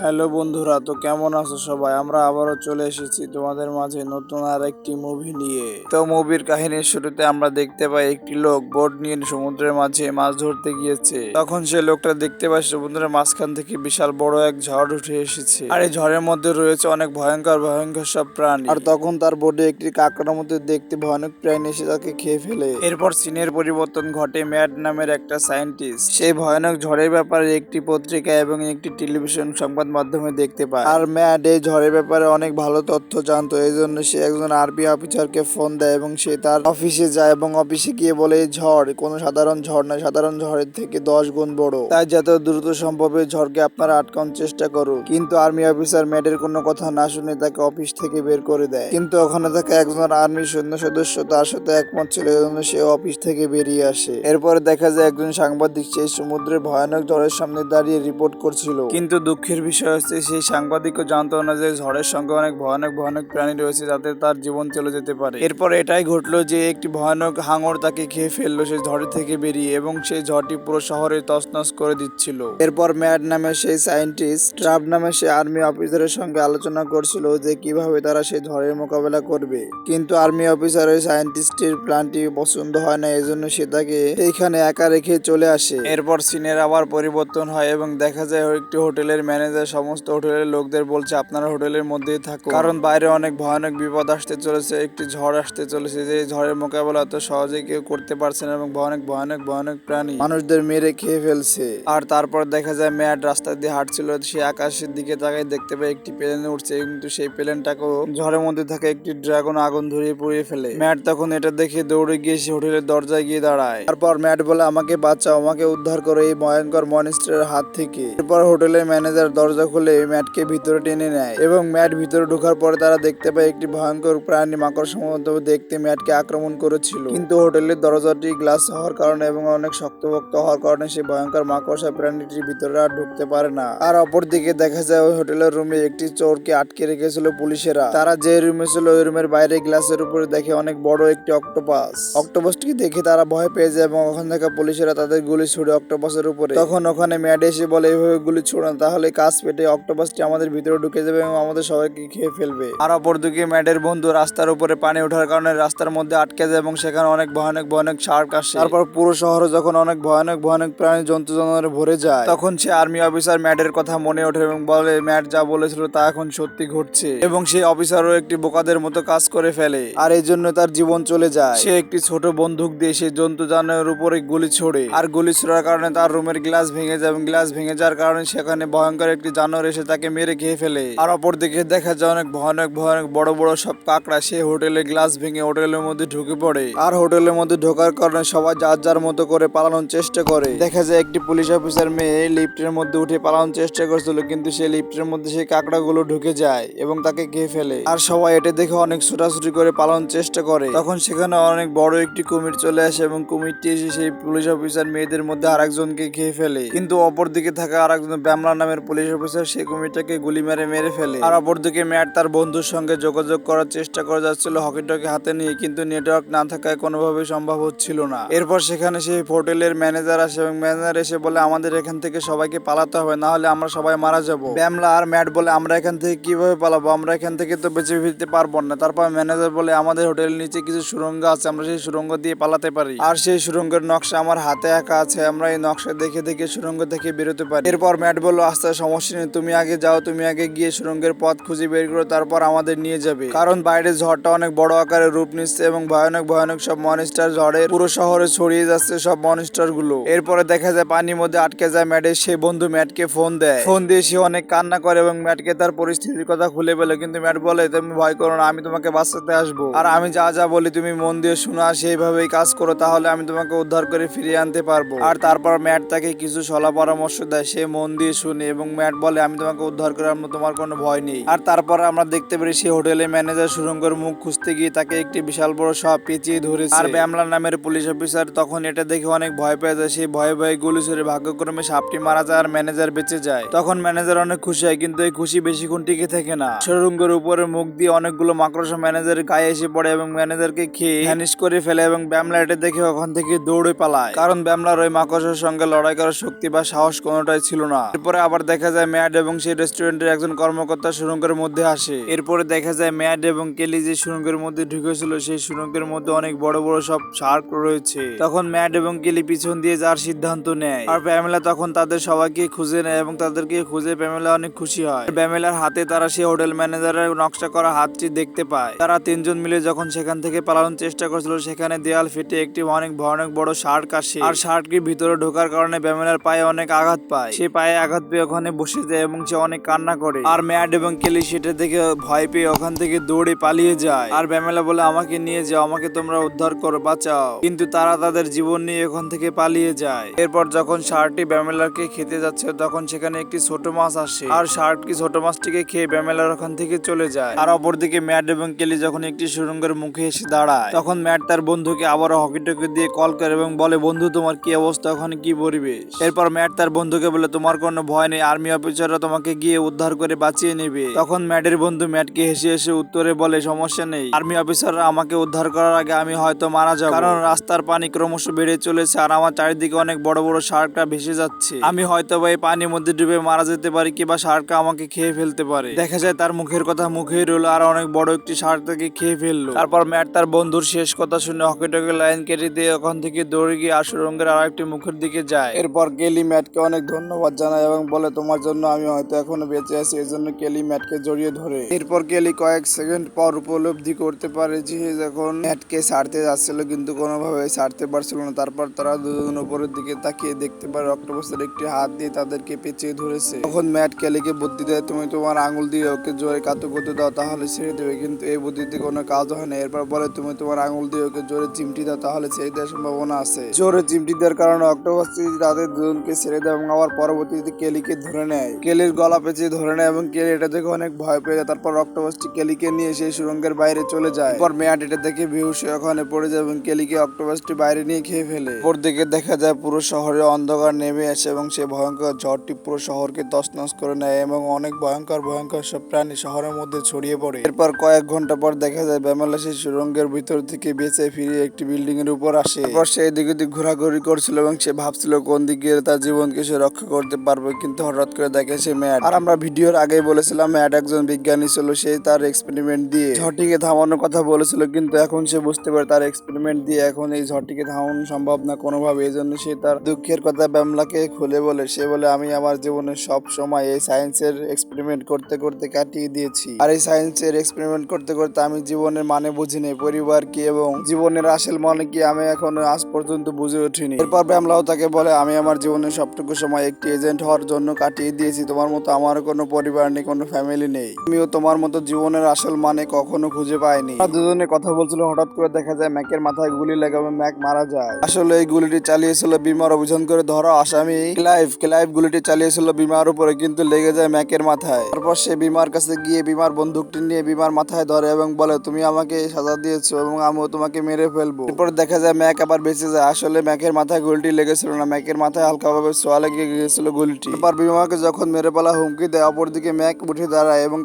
Hello বন্ধুরা, তো কেমন আছো সবাই? আমরা আবারও চলে এসেছি তোমাদের মাঝে নতুন আর একটি মুভি নিয়ে। তো মুভির কাহিনীর শুরুতে আমরা দেখতে পাই একটি লোক বোট নিয়ে সমুদ্রের মাঝে মাছ ধরতে গিয়েছে। তখন সে লোকটা দেখতে পায় সমুদ্রের মাঝখান থেকে বিশাল বড় এক ঝড় উঠে এসেছে, আর এই ঝড়ের মধ্যে রয়েছে অনেক ভয়ঙ্কর ভয়ঙ্কর সব প্রাণী। আর তখন তার বোটে একটি কাঁকড়ার মধ্যে দেখতে ভয়ানক প্রাণী এসে তাকে খেয়ে ফেলে। এরপর সিনের পরিবর্তন ঘটে। ম্যাড নামের একটা সায়েন্টিস্ট সেই ভয়ানক ঝড়ের ব্যাপারে একটি পত্রিকা এবং একটি টেলিভিশন সংবাদ মাধ্যমে দেখতে পায়। আর ম্যাড এই ঝড়ের ব্যাপারে অনেক ভালো তথ্য জানতো, এই জন্য সে একজন আর্মি অফিসারকে ফোন দেয় এবং সে তার অফিসে যায় এবং অফিসে গিয়ে বলে এই ঝড় কোনো সাধারণ ঝড় নয়, সাধারণ ঝড়ের থেকে 10 গুণ বড়, তাই যত দ্রুত সম্ভব এই ঝড়কে আপনারা আটকানোর চেষ্টা করুন। কিন্তু আর্মি অফিসার ম্যাডের কোনো কথা না শুনে তাকে অফিস থেকে বের করে দেয়। কিন্তু ওখানে থাকা একজন আর্মি সৈন্য সদস্য তার সাথে একমত ছিল, এই জন্য সে অফিস থেকে বেরিয়ে আসে। এরপরে দেখা যায় একজন সাংবাদিক সেই সমুদ্রের ভয়ানক ঝড়ের সামনে দাঁড়িয়ে রিপোর্ট করছিল। কিন্তু দুঃখের বিষয় হচ্ছে সেই সাংবাদিকও জানতো না যে ঝড়ের সঙ্গে অনেক ভয়ানক ভয়ানক প্রাণী রয়েছে যাতে তার জীবন চলে যেতে পারে। এরপর এটাই ঘটলো যে একটি ভয়ানক হাঙর তাকে খেয়ে ফেললো সেই ঝড় থেকে বেরিয়ে, এবং সেই ঝড়টি পুরো শহরে তছনছ করে দিচ্ছিল। এরপর ম্যাড নামে সেই সায়েন্টিস্ট ট্রাভ নামে সেই আর্মি অফিসারের সঙ্গে আলোচনা করছিল যে কিভাবে তারা সেই ঝড়ের মোকাবেলা করবে। কিন্তু আর্মি অফিসার ওই সায়েন্টিস্টের প্ল্যানটি পছন্দ হয় না, এজন্য সে তাকে এইখানে একা রেখে চলে আসে। এরপর সিনের আবার পরিবর্তন হয় এবং দেখা যায় একটি হোটেলের ম্যানেজার সমস্ত হোটেলের লোকদের বলছে আপনারা হোটেলের মধ্যেই থাকুন, কারণ বাইরে অনেক ভয়ানক বিপদ আসতে চলেছে, একটি ঝড় আসতে চলেছে, যে ঝড়ের মোকাবেলা এত সহজে কেউ করতে পারছে না এবং ভয়ানক ভয়ানক ভয়ানক প্রাণী মানুষদের মেরে খেয়ে ফেলছে। আর তারপর দেখা যায় ম্যাড রাস্তা দিয়ে হাঁটছিল, সে আকাশের দিকে তাকায় দেখতে পায় একটি প্লেনে উঠছে, কিন্তু সেই প্লেনটাকেও ঝড়ের মধ্যে থাকা একটি ড্রাগন আগুন ধরিয়ে পুড়িয়ে ফেলে। ম্যাড তখন এটা দেখে দৌড়ে গিয়ে সে হোটেলের দরজায় গিয়ে দাঁড়ায়। তারপর ম্যাড বলে আমাকে বাঁচাও, আমাকে উদ্ধার করো এই ভয়ঙ্কর মনস্টারের হাত থেকে। এরপর হোটেলের ম্যানেজার দরজা খুলে ম্যাটকে ভিতরে টেনে নেয় এবং ম্যাট ভিতরে ঢোকার পরে তারা দেখতে পায় একটি ভয়ঙ্কর প্রাণী মাকড়সার মতো দেখতে ম্যাটকে আক্রমণ করেছিল। কিন্তু হোটেলের দরজাটি গ্লাস হওয়ার কারণে এবং অনেক শক্তপোক্ত হওয়ার কারণে সেই ভয়ঙ্কর মাকড়সা প্রাণীটির ভিতরে আর ঢুকতে পারে না। আর অপরদিকে দেখা যায় ওই হোটেলের রুমে একটি চোরকে আটকে রেখেছিল পুলিশেরা। তারা যে রুমে ছিল ওই রুমের বাইরে গ্লাসের উপরে দেখে অনেক বড় একটি অক্টোপাস। অক্টোপাসটিকে দেখে তারা ভয় পেয়ে যায় এবং ওখানে থাকা পুলিশেরা তাদের গুলি ছুড়ে অক্টোপাসের উপরে। তখন ওখানে ম্যাড এসে বলে এইভাবে গুলি ছোড়ে না, তাহলে কাজ পেটে অক্টোপাসটি আমাদের ভিতরে ঢুকে যাবে এবং আমাদের সবাইকে খেয়ে ফেলবে। আর অপরদিকে ম্যাডের বন্ধু রাস্তার উপরে পানি ওঠার কারণে রাস্তার মধ্যে আটকে যায় এবং সেখানে অনেক ভয়ানক ভয়ানক শার্ক আসে। তারপর পুরো শহরে যখন অনেক ভয়ানক ভয়ানক প্রাণী জন্তু জানোয়ারে ভরে যায়, তখন সে আর্মি অফিসার ম্যাডের কথা মনে ওঠে এবং বলে ম্যাড যা বলেছিল তা এখন সত্যি ঘটছে, এবং সেই অফিসারও একটি বোকাদের মতো কাজ করে ফেলে আর এই জন্য তার জীবন চলে যায়। সে একটি ছোট বন্দুক দিয়ে সেই জন্তু জানোয়ারের উপরে গুলি ছোড়ে, আর গুলি ছোড়ার কারণে তার রুমের গ্লাস ভেঙে যায় এবং গ্লাস ভেঙে যাওয়ার কারণে সেখানে ভয়ঙ্কর একটি জানোয়ার এসে তাকে মেরে খেয়ে ফেলে। আর অপরদিকে দেখা যায় অনেক ভয়ানক ভয়ানক বড় বড় সব কাকড়া সেই হোটেলের গ্লাস ভেঙে হোটেলের মধ্যে ঢুকে পড়ে। আর হোটেলের মধ্যে ঢোকার কারণে সবাই যার যার মতো করে পালানোর চেষ্টা করে। দেখা যায় একটি পুলিশ অফিসার মেয়ে লিফটের মধ্যে উঠে পালানোর চেষ্টা করছিল, কিন্তু সেই লিফটের মধ্যে সেই কাকড়াগুলো ঢুকে যায় এবং তাকে খেয়ে ফেলে। আর সবাই এটা দেখে অনেক ছোটাছুটি করে পালানোর চেষ্টা করে। তখন সেখানে অনেক বড় একটি কুমির চলে আসে এবং কুমিরটি এসে সেই পুলিশ অফিসার মেয়েদের মধ্যে আরেকজনকে খেয়ে ফেলে। কিন্তু অপরদিকে থাকা আরেকজন ব্যামলা নামের পুলিশ অফিসার সেই কুমিরটাকে গুলি মেরে ফেলে। আর অপরদিকে ম্যাট তার বন্ধুর সঙ্গে যোগাযোগ করার চেষ্টা করে যাচ্ছিল হকি টকি হাতে নিয়ে, কিন্তু নেটওয়ার্ক না থাকায় কোনোভাবেই সম্ভব হচ্ছিল না। এরপর সেখানে সেই হোটেলের ম্যানেজার আসে এবং ম্যানেজার এসে বলে আমাদের এখান থেকে সবাইকে পালাতে হবে, না হলে আমরা সবাই মারা যাবো। ব্যামলা আর ম্যাট বলে আমরা এখান থেকে কিভাবে পালাবো, আমরা এখান থেকে তো বেঁচে ফিরতে পারবো না। তারপর ম্যানেজার বলে আমাদের হোটেলের নিচে কিছু সুড়ঙ্গ আছে, আমরা সেই সুড়ঙ্গ দিয়ে পালাতে পারি, আর সেই সুড়ঙ্গের নকশা আমার হাতে আঁকা আছে, আমরা এই নকশা দেখে দেখে সুড়ঙ্গ থেকে বেরোতে পারি। এরপর ম্যাট বললো আস্তে সমস্যা নেই, তুমি আগে যাও, তুমি আগে গিয়ে সুড়ঙ্গের পথ খুঁজে বের করো, তারপর আমাদের নিয়ে যাবে, কারণ বাইরে ঝড়টা অনেক বড় আকারে রূপ নিচ্ছে এবং ভয়ানক ভয়ানক সব মনস্টার ঝড়ের পুরো শহরে ছড়িয়ে যাচ্ছে সব মনস্টার গুলো। এরপরে দেখা যায় পানির মধ্যে আটকে যায় ম্যাটের সে বন্ধু ম্যাটকে ফোন দেয়, ফোন দিয়ে সে অনেক কান্না করে এবং ম্যাটকে তার পরিস্থিতির কথা খুলে বলে। কিন্তু ম্যাট বলে তুমি ভয় করো না, আমি তোমাকে বাঁচাতে আসবো, আর আমি যা যা বলি তুমি মন দিয়ে শোনো আর সেইভাবেই কাজ করো, তাহলে আমি তোমাকে উদ্ধার করে ফিরিয়ে আনতে পারবো। আর তারপর ম্যাট তাকে কিছু সলা পরামর্শ দেয়, সে মন দিয়ে শুনে এবং ম্যাট বলে আমি তোমাকে উদ্ধার করে আনবো, তোমার কোনো ভয় নেই। আর তারপর আমরা দেখতে পারি সে হোটেলে ম্যানেজার সুড়ঙ্গের মুখ খুঁজতে গিয়ে তাকে একটি বিশাল বড় সাপ পেঁচিয়ে ধরেছে। আর ব্যামলা নামের পুলিশ অফিসার তখন এটা দেখে অনেক ভয় পেয়ে যায়, সে ভয়ে ভয়ে গুলি ছুড়ে ভাগ্যক্রমে সাপটি মারা যায় আর ম্যানেজার বেঁচে যায়। তখন ম্যানেজার অনেক খুশি হয়, কিন্তু এই খুশি বেশিক্ষণ টিকে থাকে না। সুড়ঙ্গের উপরে মুখ দিয়ে অনেকগুলো মাকড়সা ম্যানেজারের গায়ে এসে পড়ে এবং ম্যানেজারকে খেয়ে ভ্যানিশ করে ফেলে এবং ব্যামলা এটা দেখে ওখান থেকে দৌড়ে পালায়, কারণ ব্যামলার ওই মাকড়সার সঙ্গে লড়াই করার শক্তি বা সাহস কোনোটাই ছিল না। এরপরে আবার দেখা যায় ম্যাড এবং সেই রেস্টুরেন্টের একজন কর্মকর্তা সুড়ঙ্গের মধ্যে আসে। এরপরে দেখা যায় ম্যাড এবং কেলি যে সুড়ঙ্গের মধ্যে ঢুকেছিল সেই সুড়ঙ্গের মধ্যে অনেক বড় বড় সব শার্ক রয়েছে। তখন ম্যাড এবং কেলি পিছন দিয়ে যাওয়ার সিদ্ধান্ত নেয়, আর প্যামেলা তখন তাদের সবাইকে খুঁজে নেয় এবং তাদেরকে খুঁজে প্যামেলা অনেক খুশি হয়। প্যামেলার হাতে তারা সেই হোটেল ম্যানেজারের নকশা করা হাতটি দেখতে পায়। তারা তিনজন মিলে যখন সেখান থেকে পালানোর চেষ্টা করছিল সেখানে দেয়াল ফেটে একটি অনেক ভয়ানক বড় শার্ক আসে, আর শার্কটির ভিতরে ঢোকার কারণে প্যামেলার পায়ে অনেক আঘাত পায়। সে পায়ে আঘাত পেয়ে ওখানে বসে যায় এবং সে অনেক কান্না করে। আর ম্যাড এবং কেলি সেটা দেখে ভয় পেয়ে ওখান থেকে দৌড়ে পালিয়ে যায়। আর প্যামেলা বলে আমাকে নিয়ে যাও, আমাকে তোমরা উদ্ধার করো, বাঁচাও। কিন্তু তারা তাদের জীবন নিয়ে ওখান থেকে পালিয়ে যায়। এরপর যখন শার্কটি প্যামেলাকে খেতে যাচ্ছে তখন সেখানে একটি ছোট মাছ আসে, আর শার্কটি ছোট মাছটিকে খেয়ে প্যামেলার ওখান থেকে চলে যায়। আর অপরদিকে ম্যাড এবং কেলি যখন একটি সুড়ঙ্গের মুখে এসে দাঁড়ায় তখন ম্যাড তার বন্ধুকে আবারও হকি-টকি দিয়ে কল করে এবং বলে, বন্ধু তোমার কি অবস্থা, ওখানে কি পরিবেশ? এরপর ম্যাড তার বন্ধুকে বলে, তোমার কোনো ভয় নেই, আর্মি অফিসাররা তোমাকে গিয়ে উদ্ধার করে বাঁচিয়ে নেবে। তখন ম্যাডের বন্ধু ম্যাডকে হেসে হেসে উত্তরে বলে, সমস্যা নেই, আর্মি অফিসাররা আমাকে উদ্ধার করার আগে আমি হয়তো মারা যাব, কারণ রাস্তার পানি ক্রমশ বেড়ে চলেছে আর আমার চারিদিকে অনেক বড় বড় শার্কটা ভেসে যাচ্ছে। আমি হয়তো বা এই পানির মধ্যে ডুবে মারা যেতে পারি কিংবা শার্কটা আমাকে খেয়ে ফেলতে পারে। দেখা যায় তার মুখের কথা মুখেই রইল, আর অনেক বড় একটি শার্ক তাকে খেয়ে ফেললো। তারপর ম্যাড তার বন্ধুর শেষ কথা শুনে হকি-টকি লাইন কেটে দিয়ে ওখান থেকে দৌড়ে গিয়ে সুড়ঙ্গের আর একটি মুখের দিকে যায়। এরপর কেলি ম্যাডকে অনেক ধন্যবাদ জানায় এবং বলে, তোমার জন্য আমি হয়তো এখনো বেঁচে আছি, এই জন্য কেলি ম্যাডকে জড়িয়ে ধরে। এরপর কেলি কয়েক সেকেন্ড পর উপলব্ধি করতে পারে যে যখন ম্যাডকে ছাড়তে যাচ্ছিল কিন্তু কোনোভাবে ছাড়তে পারছিল না। তারপর তারা দুজন উপরের দিকে তাকিয়ে দেখতে পারে অক্টোপাসের একটি হাত দিয়ে তাদেরকে পেঁচিয়ে ধরেছে। তখন ম্যাড কেলিকে বুদ্ধি দেয়, তুমি তোমার আঙুল দিয়ে ওকে জোরে কাতু করতে দাও, তাহলে ছেড়ে দেবে। কিন্তু এই বুদ্ধিতে কোনো কাজ হয় না। এরপর বলে, তুমি তোমার আঙুল দিয়ে ওকে জোরে চিমটি দাও, তাহলে ছেড়ে দেওয়ার সম্ভাবনা আছে। জোরে চিমটি দেওয়ার কারণে অক্টোপাসটি তাদের দুজনকে ছেড়ে দেয় এবং আবার পরবর্তীতে কেলিকে ধরে নেয়। কেলির গলা পেঁচিয়ে ধরে নেয় এবং কেলি এটা দেখে অনেক ভয় পেয়ে যায়। তারপর অক্টোপাসটি কেলিকে নিয়ে সেই সুড়ঙ্গের বাইরে চলে যায়। এরপর ম্যাড এটা দেখে বেহুশ হয়ে ওখানে পড়ে যায় এবং কেলিকে অক্টোপাসটি বাইরে নিয়ে খেয়ে ফেলে। ওপর দিকে দেখা যায় পুরো শহরে অন্ধকার নেমে আসে এবং সে ভয়ঙ্কর ঝড়টি পুরো শহরকে তছনছ করে নেয় এবং অনেক ভয়ঙ্কর ভয়ঙ্কর সব প্রাণী শহরের মধ্যে ছড়িয়ে পড়ে। এরপর কয়েক ঘন্টা পর দেখা যায় প্যামেলা সেই সুড়ঙ্গের ভিতর থেকে বেঁচে ফিরে একটি বিল্ডিং এর উপর আসে। এরপর সে এদিকে ওদিক ঘোরাঘুরি করছিল এবং সে ভাবছিল কোন দিকে তার জীবনকে সে রক্ষা করতে পারবে, কিন্তু হঠাৎ করে দেখে সে ম্যাড। আর আমরা ভিডিওর আগে বলেছিলাম ম্যাড একজন বিজ্ঞানী ছিল, সে তার এক্সপেরিমেন্ট দিয়ে ঝড়টিকে থামানোর কথা বলেছিল, কিন্তু এখন সে বুঝতে পারে তার এক্সপেরিমেন্ট দিয়ে এখন এই ঝড়টিকে থামানো সম্ভব না কোনোভাবে। এই জন্য সে তার দুঃখের কথা প্যামেলাকে খুলে বলে। সে বলে, আমি আমার জীবনের সব সময় এই সায়েন্সের এক্সপেরিমেন্ট করতে করতে কাটিয়ে দিয়েছি, আর এই সায়েন্সের এক্সপেরিমেন্ট করতে করতে আমি জীবনের মানে বুঝিনি, পরিবার কি এবং জীবনের আসল মানে কি আমি এখন আজ পর্যন্ত বুঝে উঠিনি। এরপর প্যামেলাও তাকে বলে, আমি আমার জীবনের সবটুকু সময় একটি এজেন্ট হওয়ার জন্য কাটিয়ে দিয়েছি, তোমার মতো আমার কোনো পরিবার নেই, কোনো ফ্যামিলি নেই, আমিও তোমার মতো জীবনের আসল মানে কখনো খুঁজে পাইনি। দুজনে কথা বলছিল, হঠাৎ করে দেখা যায় ম্যাকের মাথায় গুলি লাগে এবং ম্যাক মারা যায়। আসলে এই গুলিটি চালিয়েছিল বিমার অভিযান করে ধরা আসামি ক্লাইভ। ক্লাইভ গুলিটি চালিয়েছিল বিমার উপরে, কিন্তু লেগে যায় ম্যাকের মাথায়। তারপর সে বিমার কাছে গিয়ে বিমার বন্দুকটি নিয়ে বিমার মাথায় ধরে এবং বলে, তুমি আমাকে সাজা দিয়েছো এবং আমিও তোমাকে মেরে ফেলবো। এরপর দেখা যায় ম্যাক আবার বেঁচে যায়। আসলে ম্যাকের মাথায় গুলিটি লেগেছিল না, ম্যাকের মাথায় হালকাভাবে ছোঁয়া লেগে গিয়েছিল গুলিটি। এরপর বিমাকে যখন মেরে ফেলা হুমকি দেয়, অপরদিকে ম্যাক উঠে দাঁড়ায় এবং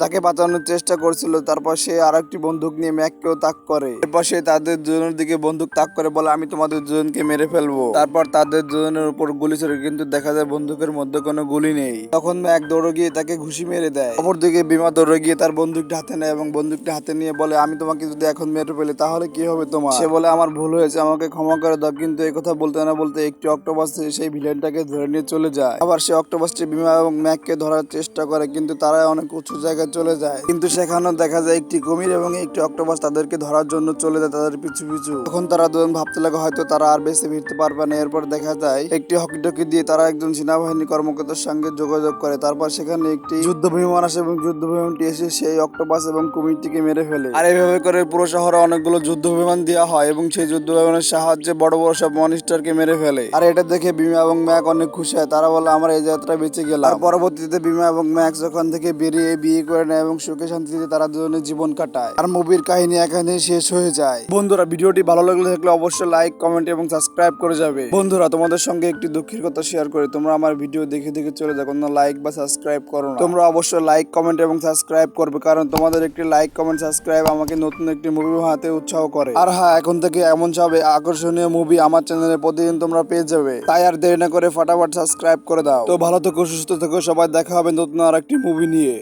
তাকে বাঁচানোর চেষ্টা করছিল। তারপর সে আর একটি বন্দুক নিয়ে ম্যাককেও তাক করে। এরপর সে তাদের দুজনের দিকে বন্দুক তাক করে বলে, আমি তোমাদের দুজনকে মেরে ফেলবো। তারপর তাদের দুজনের উপর গুলি ছোড়ে, কিন্তু দেখা যায় বন্দুকের মধ্যে কোনো গুলি নেই। তখন ম্যাক দৌড়ে গিয়ে তাকে ঘুষি মেরে দেয়। অপরদিকে বিমা দৌড়ে গিয়ে তার বন্দুকটা হাতে নেয় এবং বন্দুকটা হাতে নিয়ে বলে, আমি তোমাকে যদি এখন মেরে ফেলি তাহলে কি হবে তোমার? সে বলে, আমার ভুল হয়েছে, আমাকে ক্ষমা করে দাও। কিন্তু এই কথা বলতে না বলতে একটি অক্টোপাস সেই ভিলেনটাকে ধরে নিয়ে চলে যায়। আবার সে অক্টোপাসটি বিমা এবং ম্যাককে ধরার চেষ্টা করে, কিন্তু তারা অনেক উঁচু জায়গায় চলে যায়। কিন্তু সেখানেও দেখা যায় একটি কুমির এবং একটি অক্টোপাস তাদেরকে ধরার জন্য চলে যায় তাদের পিছু পিছু। তখন তারা দুজন ভাবতে লাগে হয়তো তারা আর বেঁচে ফিরতে পারবে না। এরপর দেখা যায় একটি হকি-টকি দিয়ে তারা একজন সেনাবাহিনী কর্মকর্তার সঙ্গে যোগাযোগ করে। তারপর সেখানে একটি যুদ্ধ বিমান আসে এবং যুদ্ধ বিমানটি এসে সেই অক্টোপাস এবং কুমিরটিকে মেরে ফেলে। আর এইভাবে করে পুরো শহরে অনেকগুলো যুদ্ধ বিমান দেওয়া হয় এবং সেই যুদ্ধ বিমানের সাহায্যে বড় বড় সব মনিস্টারকে মেরে ফেলে। আর এটা দেখে বিমা এবং ম্যাক অনেক খুশি হয়। তারা বলে, আমরা এই যাত্রা বেঁচে গেলাম। আর পরবর্তীতে বিমা এবং ম্যাক্স ওখান থেকে বেরিয়ে বিয়ে করে নেয় এবং সুখে শান্তিতে তারা দুজনে জীবন কাটায়। আর মুভির কাহিনী এখানে শেষ হয়ে যায়। বন্ধুরা, ভিডিওটি ভালো লাগলে থাকলে অবশ্যই লাইক, কমেন্ট এবং সাবস্ক্রাইব করে যাবে। বন্ধুরা, তোমাদের সঙ্গে একটি দুঃখের কথা শেয়ার করি, তোমরা আমার ভিডিও দেখে দেখে চলে যাও, কোনো লাইক বা সাবস্ক্রাইব করো না। তোমরা অবশ্যই লাইক, কমেন্ট এবং সাবস্ক্রাইব করবে, কারণ তোমাদের একটি লাইক, কমেন্ট, সাবস্ক্রাইব আমাকে নতুন একটি মুভি বানাতে উৎসাহ করে। আর হ্যাঁ, এখন থেকে এমন সব আকর্ষণীয় মুভি আমার চ্যানেলে প্রতিদিন তোমরা পেয়ে যাবে, তাই আর দেরি না করে ফটাফট সাবস্ক্রাইব করে দাও। তো ভালো থেকো। সুস্থ থেকো সবাই, দেখা হবে নতুন আর একটি মুভি নিয়ে।